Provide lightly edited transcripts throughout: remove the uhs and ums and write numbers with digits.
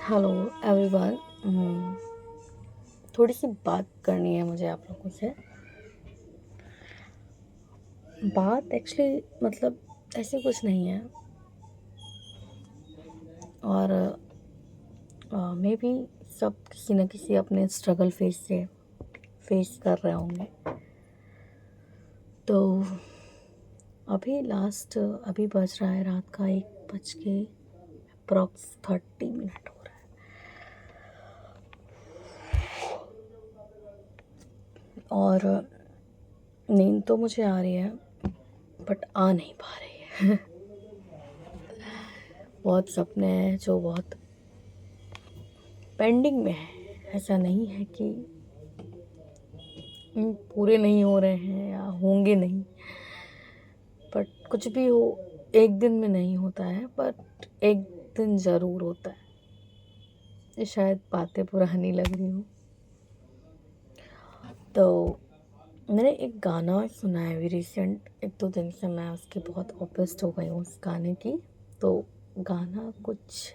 Hello everyone. थोड़ी सी बात करनी है मुझे आप लोगों से। बात एक्चुअली मतलब ऐसे कुछ नहीं है और मे बी सब किसी न किसी अपने स्ट्रगल फेस कर रहे होंगे। तो अभी बज रहा है रात का 1 बज के अप्रॉक्स 30 मिनट हो रहा है और नींद तो मुझे आ रही है बट आ नहीं पा रही है। बहुत सपने हैं जो बहुत पेंडिंग में है। ऐसा नहीं है कि पूरे नहीं हो रहे हैं या होंगे नहीं, बट कुछ भी हो एक दिन में नहीं होता है, बट एक दिन ज़रूर होता है। ये शायद बातें पुरानी लग रही हो। तो मैंने एक गाना सुना है अभी रिसेंट 1-2 दिन से। मैं उसकी बहुत ऑब्सेस्ड हो गई हूँ उस गाने की। तो गाना कुछ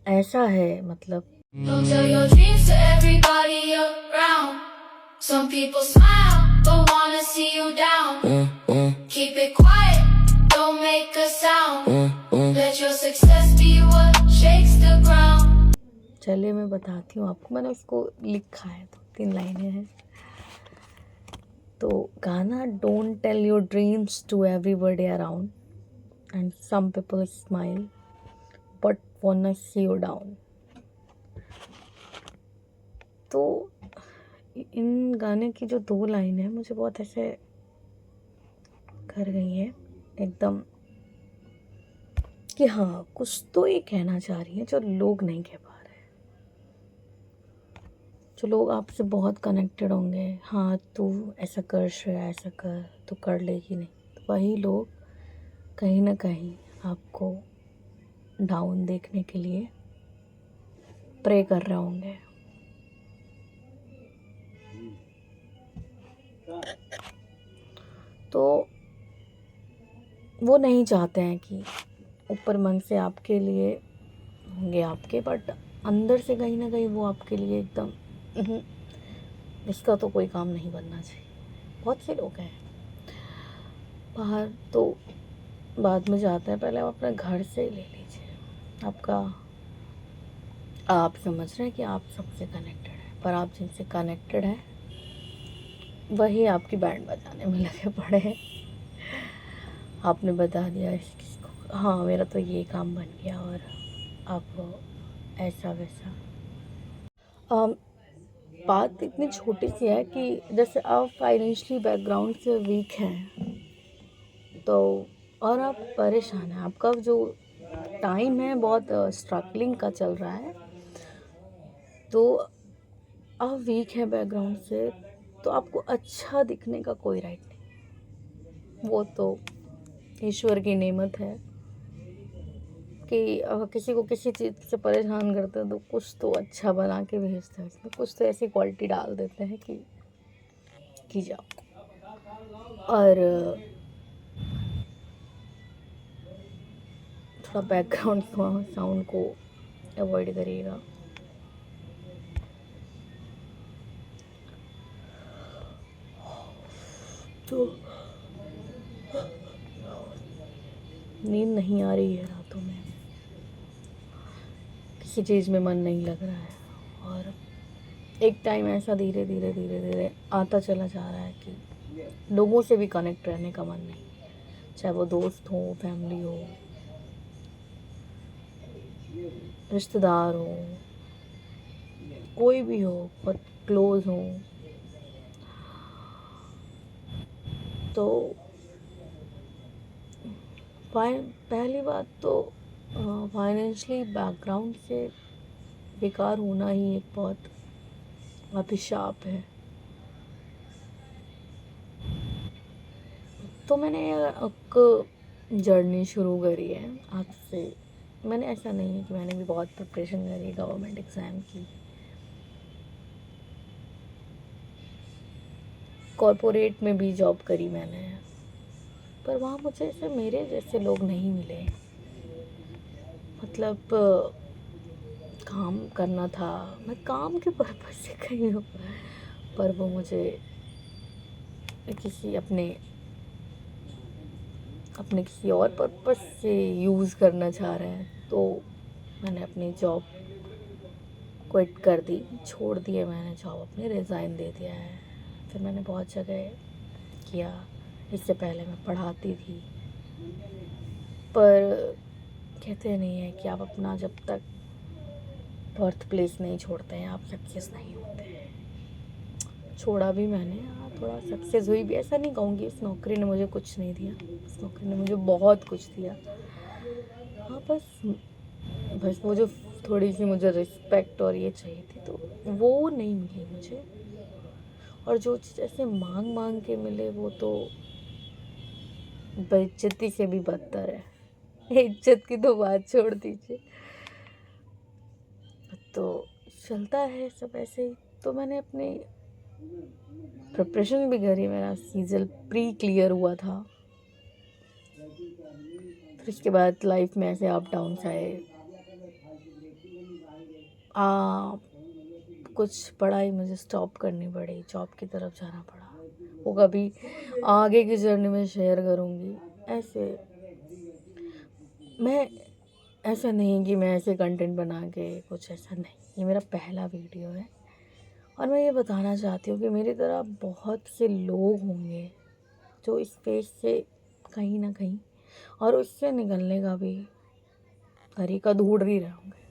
ऐसा है मतलब Don't tell your dreams to everybody around. Some people smile, but wanna see you down. Keep it quiet, don't make a sound. Let your success be what shakes the ground. चलिए मैं बताती हूँ आपको। मैंने उसको लिखा है, 2-3 लाइनें हैं। तो गाना don't tell your dreams to everybody around and some people smile but wanna see you down. तो इन गाने की जो 2 लाइन है मुझे बहुत ऐसे कर गई है एकदम कि हाँ, कुछ तो ये कहना चाह रही है जो लोग नहीं कह पा रहे। जो लोग आपसे बहुत कनेक्टेड होंगे, हाँ तू ऐसा कर श्रेया, ऐसा कर, तू कर लेगी नहीं, तो वही लोग कहीं ना कहीं आपको डाउन देखने के लिए प्रे कर रहे होंगे। तो वो नहीं चाहते हैं कि ऊपर मन से आपके लिए होंगे आपके, बट अंदर से कहीं ना कहीं वो आपके लिए एकदम इसका तो कोई काम नहीं बनना चाहिए। बहुत से लोग हैं बाहर, तो बाद में जाते हैं। पहले आप अपने घर से ही ले लीजिए। आप समझ रहे हैं कि आप सबसे कनेक्टेड हैं, पर आप जिनसे कनेक्टेड हैं वही आपकी बैंड बजाने में लगे पड़े हैं। आपने बता दिया किसी को, हाँ मेरा तो ये काम बन गया, और आप ऐसा वैसा। अम, बात इतनी छोटी सी है कि जैसे आप फाइनेंशियली बैकग्राउंड से वीक हैं तो, और आप परेशान हैं, आपका जो टाइम है बहुत स्ट्रगलिंग का चल रहा है, तो आप वीक हैं बैकग्राउंड से, तो आपको अच्छा दिखने का कोई राइट नहीं। वो तो ईश्वर की नेमत है कि किसी को किसी चीज़ से परेशान करते हैं तो कुछ तो अच्छा बना के भेजते हैं, उसमें कुछ तो ऐसी क्वालिटी डाल देते हैं कि जाओ। और थोड़ा बैकग्राउंड साउंड को अवॉइड करिएगा। तो नींद नहीं आ रही है रातों में, किसी चीज़ में मन नहीं लग रहा है, और एक टाइम ऐसा धीरे धीरे धीरे धीरे आता चला जा रहा है कि लोगों से भी कनेक्ट रहने का मन नहीं, चाहे वो दोस्त हो, फैमिली हो, रिश्तेदार हो, कोई भी हो, बहुत क्लोज हो। तो पहली बात तो फाइनेंशियली बैकग्राउंड से बेकार होना ही एक बहुत अभिशाप है। तो मैंने एक जर्नी शुरू करी है आज से। मैंने ऐसा नहीं है कि मैंने भी बहुत प्रिपरेशन करी गवर्नमेंट एग्ज़ाम की, कॉरपोरेट में भी जॉब करी मैंने, पर वहाँ मुझे ऐसे मेरे जैसे लोग नहीं मिले। मतलब काम करना था, मैं काम के पर्पज़ से गई हूँ, पर वो मुझे किसी अपने किसी और पर्पज़ से यूज़ करना चाह रहे हैं, तो मैंने अपनी जॉब क्विट कर दी, छोड़ दिए मैंने जॉब अपनी, रिज़ाइन दे दिया है। फिर मैंने बहुत जगह किया, इससे पहले मैं पढ़ाती थी, पर कहते नहीं है कि आप अपना जब तक बर्थ प्लेस नहीं छोड़ते हैं आप सक्सेस नहीं होते हैं। छोड़ा भी मैंने, हाँ थोड़ा सक्सेस हुई भी, ऐसा नहीं कहूँगी इस नौकरी ने मुझे कुछ नहीं दिया, इस नौकरी ने मुझे बहुत कुछ दिया। हाँ बस वो जो थोड़ी सी मुझे रिस्पेक्ट और ये चाहिए थी तो वो नहीं मिली मुझे, और जो चीज़ ऐसे मांग मांग के मिले वो तो बेइज्जती से भी बदतर है। इज्जत की तो बात छोड़ दीजिए, तो चलता है सब ऐसे ही। तो मैंने अपनी प्रिपरेशन भी करी, मेरा सीजल प्री क्लियर हुआ था, फिर इसके बाद लाइफ में ऐसे अप डाउन्स आए। कुछ पढ़ाई मुझे स्टॉप करनी पड़ी, जॉब की तरफ जाना पड़ा, वो कभी आगे की जर्नी में शेयर करूँगी। मैं ऐसा नहीं कि मैं ऐसे कंटेंट बना के कुछ, ऐसा नहीं, ये मेरा पहला वीडियो है और मैं ये बताना चाहती हूँ कि मेरी तरह बहुत से लोग होंगे जो इस फेज से कहीं ना कहीं और उससे निकलने का भी तरीका ढूंढ ही रहे होंगे।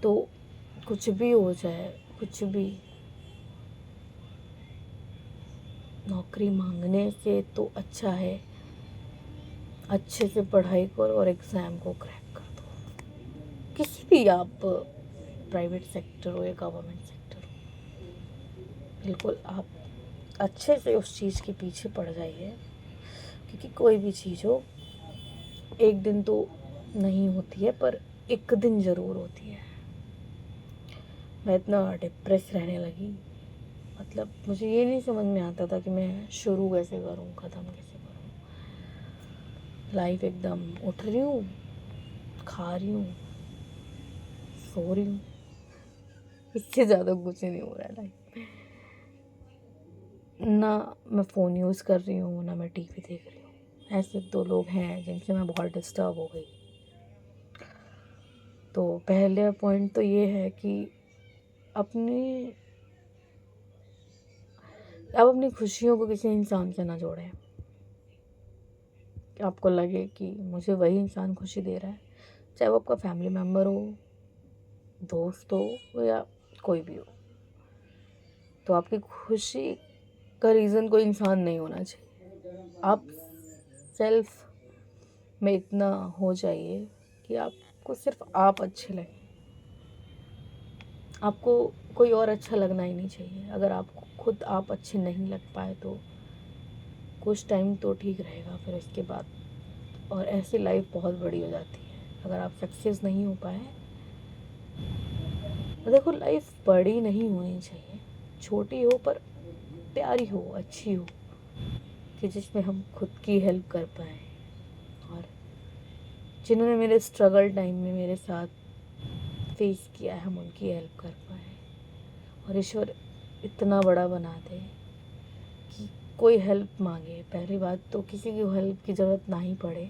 तो कुछ भी हो जाए, कुछ भी, नौकरी मांगने से तो अच्छा है अच्छे से पढ़ाई करो और एग्ज़ाम को क्रैक कर दो। किसी भी, आप प्राइवेट सेक्टर हो या गवर्नमेंट सेक्टर हो, बिल्कुल आप अच्छे से उस चीज़ के पीछे पड़ जाइए, क्योंकि कोई भी चीज़ हो एक दिन तो नहीं होती है, पर एक दिन ज़रूर होती है। मैं इतना डिप्रेस रहने लगी, मतलब मुझे ये नहीं समझ में आता था कि मैं शुरू कैसे करूँ, ख़त्म कैसे करूँ। लाइफ एकदम उठ रही हूँ, खा रही हूँ, सो रही हूँ, इससे ज़्यादा कुछ नहीं हो रहा है लाइफ में। ना मैं फ़ोन यूज़ कर रही हूँ, ना मैं टीवी देख रही हूँ। ऐसे 2 लोग हैं जिनसे मैं बहुत डिस्टर्ब हो गई। तो पहले पॉइंट तो ये है कि आप अपनी खुशियों को किसी इंसान से ना जोड़ें। आपको लगे कि मुझे वही इंसान खुशी दे रहा है, चाहे वो आपका फैमिली मेम्बर हो, दोस्त हो या कोई भी हो, तो आपकी खुशी का रीज़न कोई इंसान नहीं होना चाहिए। आप सेल्फ में इतना हो जाइए कि आपको सिर्फ आप अच्छे लगें, आपको कोई और अच्छा लगना ही नहीं चाहिए। अगर आपको खुद आप अच्छे नहीं लग पाए तो कुछ टाइम तो ठीक रहेगा, फिर उसके बाद और ऐसी लाइफ बहुत बड़ी हो जाती है। अगर आप सक्सेस नहीं हो पाए, तो देखो लाइफ बड़ी नहीं होनी चाहिए, छोटी हो पर प्यारी हो, अच्छी हो, कि जिसमें हम खुद की हेल्प कर पाएँ, और जिन्होंने मेरे स्ट्रगल टाइम में मेरे साथ फेस किया है हम उनकी हेल्प कर पाएँ, और ईश्वर इतना बड़ा बना दे कि कोई हेल्प मांगे, पहली बात तो किसी की हेल्प की ज़रूरत ना ही पड़े,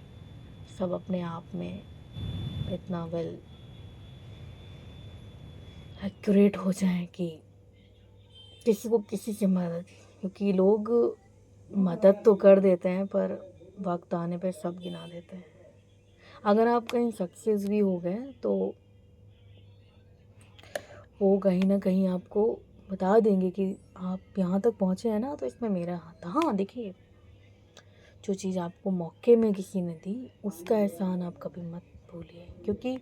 सब अपने आप में इतना वेल एक्यूरेट हो जाए कि किसी को किसी से मदद, क्योंकि लोग मदद तो कर देते हैं पर वक्त आने पे सब गिना देते हैं। अगर आप कहीं सक्सेस भी हो गए तो वो कहीं ना कहीं आपको बता देंगे कि आप यहाँ तक पहुँचे हैं ना, तो इसमें मेरा हाथ था। हाँ देखिए, जो चीज़ आपको मौके में किसी ने दी उसका एहसान आप कभी मत भूलिए, क्योंकि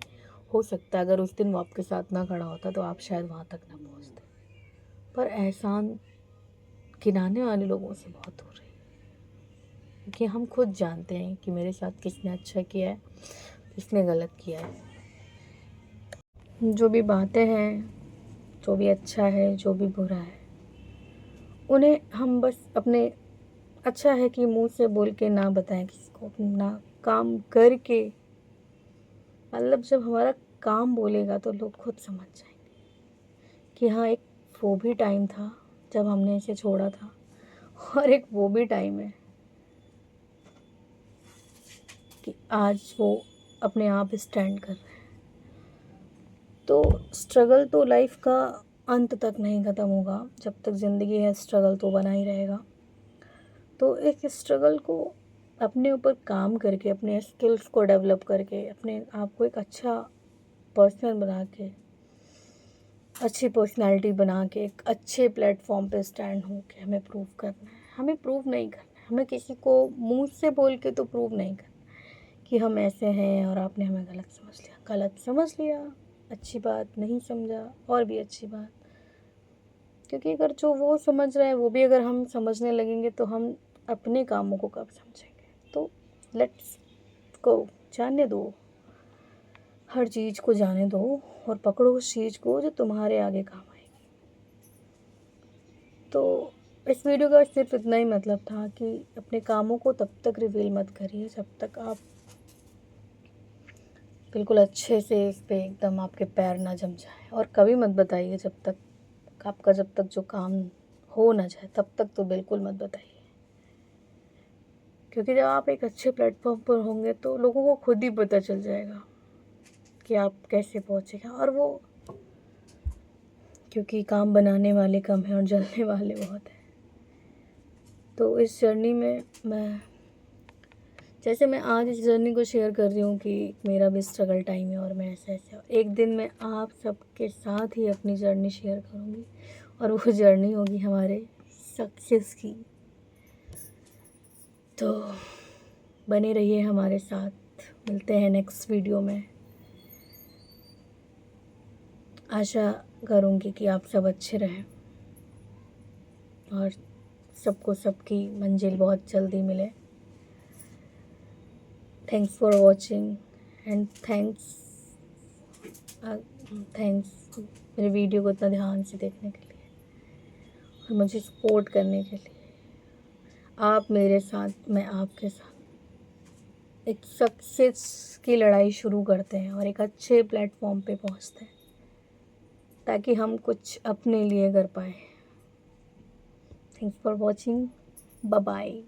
हो सकता है अगर उस दिन वो आपके साथ ना खड़ा होता तो आप शायद वहाँ तक ना पहुँचते। पर एहसान गिनाने वाले लोगों से बहुत दूर रहिए, क्योंकि हम खुद जानते हैं कि मेरे साथ किसने अच्छा किया है, किसने गलत किया है। जो भी बातें हैं, जो भी अच्छा है, जो भी बुरा है, उन्हें हम बस अपने, अच्छा है कि मुंह से बोल के ना बताएं किसी को, अपना काम करके मतलब जब हमारा काम बोलेगा तो लोग खुद समझ जाएंगे कि हाँ, एक वो भी टाइम था जब हमने इसे छोड़ा था, और एक वो भी टाइम है कि आज वो अपने आप स्टैंड कर रहे हैं। तो स्ट्रगल तो लाइफ का अंत तक नहीं ख़त्म होगा, जब तक ज़िंदगी है स्ट्रगल तो बना ही रहेगा। तो एक स्ट्रगल को अपने ऊपर काम करके, अपने स्किल्स को डेवलप करके, अपने आप को एक अच्छा पर्सन बना के, अच्छी पर्सनालिटी बना के, एक अच्छे प्लेटफॉर्म पे स्टैंड हो के हमें प्रूव करना है। हमें प्रूव नहीं करना है, हमें किसी को मुंह से बोल के तो प्रूव नहीं करना कि हम ऐसे हैं और आपने हमें गलत समझ लिया। गलत समझ लिया अच्छी बात, नहीं समझा और भी अच्छी बात, क्योंकि अगर जो वो समझ रहा है वो भी अगर हम समझने लगेंगे तो हम अपने कामों को कब समझेंगे। तो लेट्स गो, जाने दो, हर चीज़ को जाने दो और पकड़ो उस चीज़ को जो तुम्हारे आगे काम आएगी। तो इस वीडियो का सिर्फ इतना ही मतलब था कि अपने कामों को तब तक रिवील मत करिए जब तक आप बिल्कुल अच्छे से इस पे एकदम आपके पैर ना जम जाए, और कभी मत बताइए जब तक आपका, जब तक जो काम हो ना जाए तब तक तो बिल्कुल मत बताइए, क्योंकि जब आप एक अच्छे प्लेटफॉर्म पर होंगे तो लोगों को खुद ही पता चल जाएगा कि आप कैसे पहुँचेगा। और वो, क्योंकि काम बनाने वाले कम हैं और जलने वाले बहुत हैं। तो इस जर्नी में जैसे मैं आज इस जर्नी को शेयर कर रही हूँ कि मेरा भी स्ट्रगल टाइम है और मैं ऐसे ऐसे, एक दिन मैं आप सबके साथ ही अपनी जर्नी शेयर करूँगी, और वो जर्नी होगी हमारे सक्सेस की। तो बने रहिए हमारे साथ, मिलते हैं नेक्स्ट वीडियो में। आशा करूँगी कि आप सब अच्छे रहें और सबको सबकी मंजिल बहुत जल्दी मिले। Thanks for watching and thanks मेरे वीडियो को इतना ध्यान से देखने के लिए और मुझे सपोर्ट करने के लिए। आप मेरे साथ, मैं आपके साथ एक सक्सेस की लड़ाई शुरू करते हैं और एक अच्छे प्लेटफॉर्म पे पहुंचते हैं ताकि हम कुछ अपने लिए कर पाए। Thanks for watching, bye bye.